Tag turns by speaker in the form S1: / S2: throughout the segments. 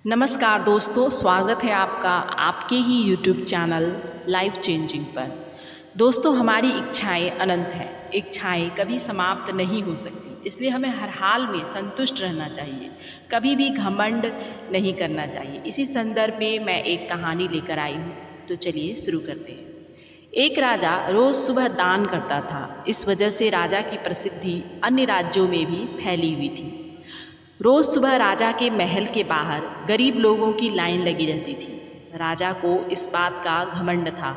S1: नमस्कार दोस्तों, स्वागत है आपका आपके ही YouTube चैनल लाइफ चेंजिंग पर। दोस्तों, हमारी इच्छाएं अनंत हैं, इच्छाएं कभी समाप्त नहीं हो सकती, इसलिए हमें हर हाल में संतुष्ट रहना चाहिए, कभी भी घमंड नहीं करना चाहिए। इसी संदर्भ में मैं एक कहानी लेकर आई हूँ, तो चलिए शुरू करते हैं। एक राजा रोज़ सुबह दान करता था। इस वजह से राजा की प्रसिद्धि अन्य राज्यों में भी फैली हुई थी। रोज़ सुबह राजा के महल के बाहर गरीब लोगों की लाइन लगी रहती थी। राजा को इस बात का घमंड था।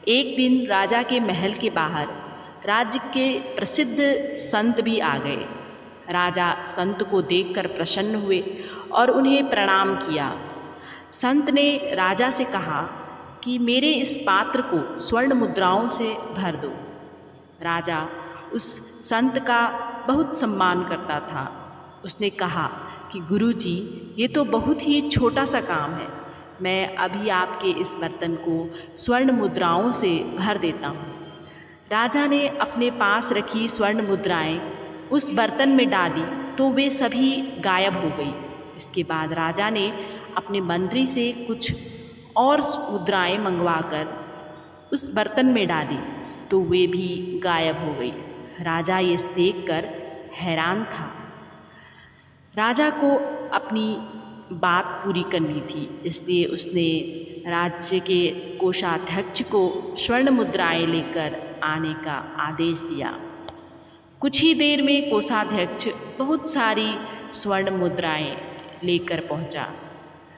S1: एक दिन राजा के महल के बाहर राज्य के प्रसिद्ध संत भी आ गए। राजा संत को देखकर प्रसन्न हुए और उन्हें प्रणाम किया। संत ने राजा से कहा कि मेरे इस पात्र को स्वर्ण मुद्राओं से भर दो। राजा उस संत का बहुत सम्मान करता था। उसने कहा कि गुरुजी, ये तो बहुत ही छोटा सा काम है, मैं अभी आपके इस बर्तन को स्वर्ण मुद्राओं से भर देता हूँ। राजा ने अपने पास रखी स्वर्ण मुद्राएं उस बर्तन में डाली तो वे सभी गायब हो गई। इसके बाद राजा ने अपने मंत्री से कुछ और मुद्राएं मंगवाकर उस बर्तन में डाली तो वे भी गायब हो गई। राजा ये देखकर हैरान था। राजा को अपनी बात पूरी करनी थी, इसलिए उसने राज्य के कोषाध्यक्ष को स्वर्ण मुद्राएं लेकर आने का आदेश दिया। कुछ ही देर में कोषाध्यक्ष बहुत सारी स्वर्ण मुद्राएं लेकर पहुंचा।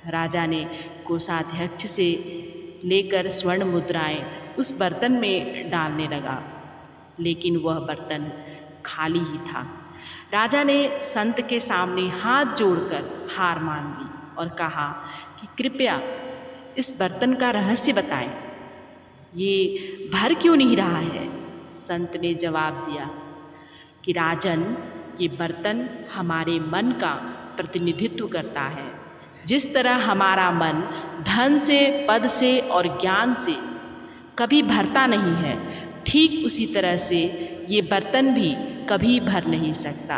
S1: राजा ने कोषाध्यक्ष से लेकर स्वर्ण मुद्राएं उस बर्तन में डालने लगा, लेकिन वह बर्तन खाली ही था। राजा ने संत के सामने हाथ जोड़कर हार मान ली और कहा कि कृपया इस बर्तन का रहस्य बताएं, ये भर क्यों नहीं रहा है। संत ने जवाब दिया कि राजन, ये बर्तन हमारे मन का प्रतिनिधित्व करता है। जिस तरह हमारा मन धन से, पद से और ज्ञान से कभी भरता नहीं है, ठीक उसी तरह से ये बर्तन भी कभी भर नहीं सकता।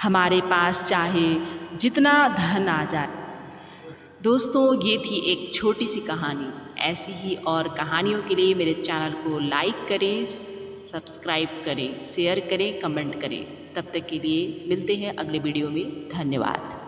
S1: हमारे पास चाहे जितना धन आ जाए। दोस्तों, ये थी एक छोटी सी कहानी। ऐसी ही और कहानियों के लिए मेरे चैनल को लाइक करें, सब्सक्राइब करें, शेयर करें, कमेंट करें। तब तक के लिए मिलते हैं अगले वीडियो में। धन्यवाद।